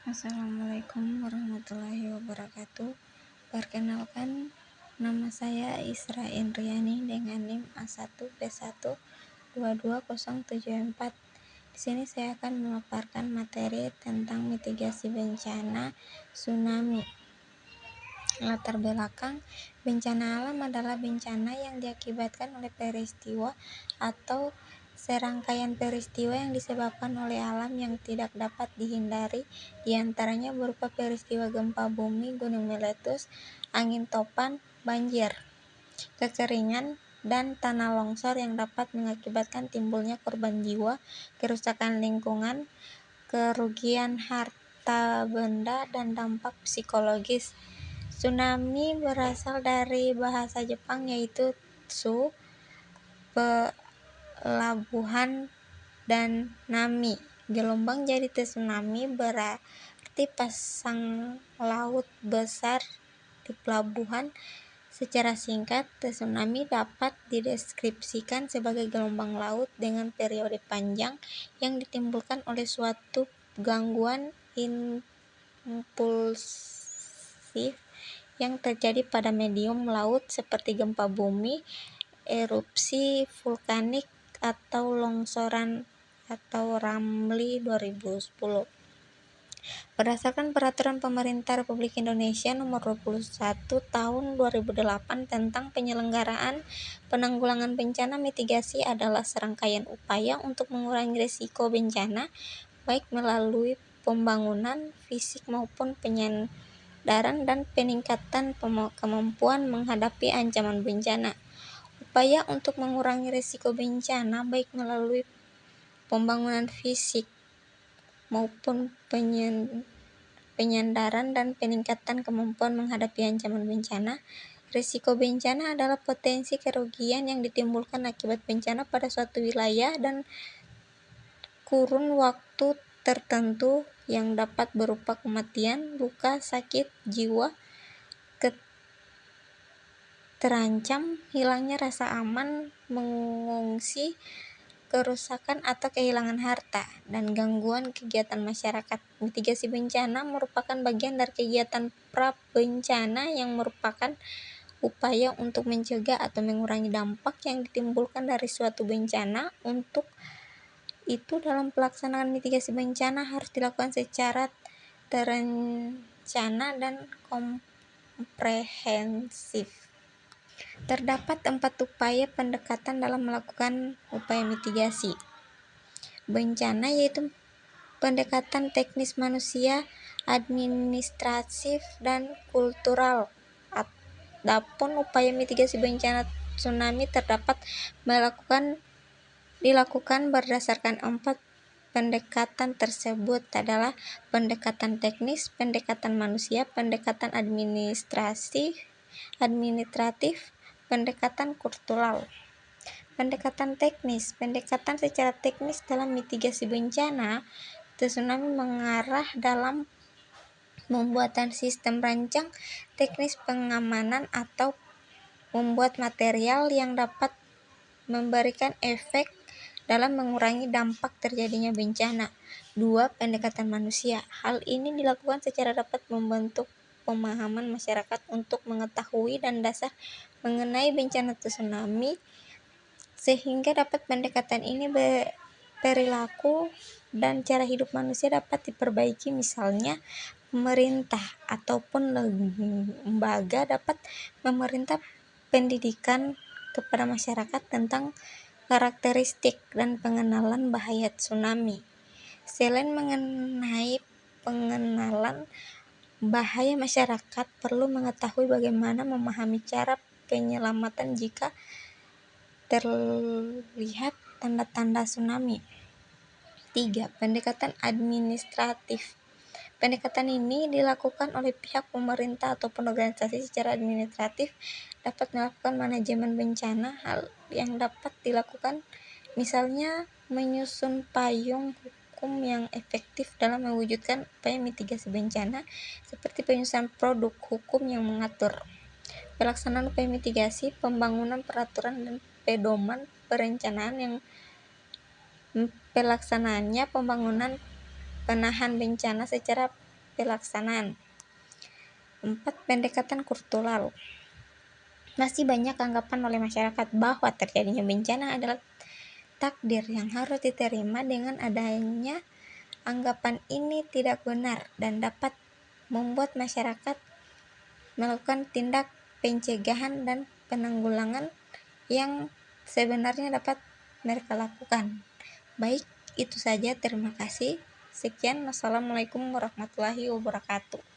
Assalamualaikum warahmatullahi wabarakatuh. Perkenalkan, nama saya Isra Indriani dengan NIM A1B1220074. Di sini saya akan memaparkan materi tentang mitigasi bencana tsunami. Latar belakang, bencana alam adalah bencana yang diakibatkan oleh peristiwa atau serangkaian peristiwa yang disebabkan oleh alam yang tidak dapat dihindari, diantaranya berupa peristiwa gempa bumi, gunung meletus, angin topan, banjir, kekeringan, dan tanah longsor yang dapat mengakibatkan timbulnya korban jiwa, kerusakan lingkungan, kerugian harta benda, dan dampak psikologis. Tsunami berasal dari bahasa Jepang yaitu tsu, pelabuhan, dan nami, gelombang. Jadi tsunami berarti pasang laut besar di pelabuhan. Secara singkat, tsunami dapat dideskripsikan sebagai gelombang laut dengan periode panjang yang ditimbulkan oleh suatu gangguan impulsif yang terjadi pada medium laut seperti gempa bumi, erupsi vulkanik, atau longsoran atau Ramli 2010. Berdasarkan Peraturan Pemerintah Republik Indonesia Nomor 21 Tahun 2008 tentang penyelenggaraan penanggulangan bencana, mitigasi adalah serangkaian upaya untuk mengurangi risiko bencana, baik melalui pembangunan fisik maupun penyandaran dan peningkatan kemampuan menghadapi ancaman bencana. Upaya untuk mengurangi risiko bencana baik melalui pembangunan fisik maupun penyandaran dan peningkatan kemampuan menghadapi ancaman bencana. Risiko bencana adalah potensi kerugian yang ditimbulkan akibat bencana pada suatu wilayah dan kurun waktu tertentu yang dapat berupa kematian, luka, sakit, jiwa, terancam, hilangnya rasa aman, mengungsi, kerusakan atau kehilangan harta, dan gangguan kegiatan masyarakat. Mitigasi bencana merupakan bagian dari kegiatan pra-bencana yang merupakan upaya untuk mencegah atau mengurangi dampak yang ditimbulkan dari suatu bencana. Untuk itu, dalam pelaksanaan mitigasi bencana harus dilakukan secara terencana dan komprehensif. Terdapat 4 upaya pendekatan dalam melakukan upaya mitigasi bencana, yaitu pendekatan teknis, manusia, administratif, dan kultural. Adapun upaya mitigasi bencana tsunami terdapat dilakukan berdasarkan 4 pendekatan tersebut adalah pendekatan teknis, pendekatan manusia, pendekatan administratif, pendekatan kultural. Pendekatan teknis. Pendekatan secara teknis dalam mitigasi bencana tsunami mengarah dalam pembuatan sistem rancang teknis pengamanan atau membuat material yang dapat memberikan efek dalam mengurangi dampak terjadinya bencana. 2. Pendekatan manusia. Hal ini dilakukan secara dapat membentuk pemahaman masyarakat untuk mengetahui dan dasar mengenai bencana tsunami, sehingga dapat pendekatan ini perilaku dan cara hidup manusia dapat diperbaiki. Misalnya, pemerintah ataupun lembaga dapat memerintah pendidikan kepada masyarakat tentang karakteristik dan pengenalan bahaya tsunami. Selain mengenai pengenalan bahaya, masyarakat perlu mengetahui bagaimana memahami cara penyelamatan jika terlihat tanda-tanda tsunami. 3. Pendekatan administratif. Pendekatan ini dilakukan oleh pihak pemerintah ataupun organisasi secara administratif, dapat melakukan manajemen bencana. Hal yang dapat dilakukan misalnya menyusun payung hukum yang efektif dalam mewujudkan upaya mitigasi bencana, seperti penyusunan produk hukum yang mengatur pelaksanaan upaya mitigasi, pembangunan peraturan dan pedoman perencanaan yang pelaksanaannya, pembangunan penahan bencana secara pelaksanaan. 4. Pendekatan kultural. Masih banyak anggapan oleh masyarakat bahwa terjadinya bencana adalah takdir yang harus diterima. Dengan adanya anggapan ini tidak benar dan dapat membuat masyarakat melakukan tindak pencegahan dan penanggulangan yang sebenarnya dapat mereka lakukan. Baik, itu saja. Terima kasih. Sekian. Wassalamualaikum warahmatullahi wabarakatuh.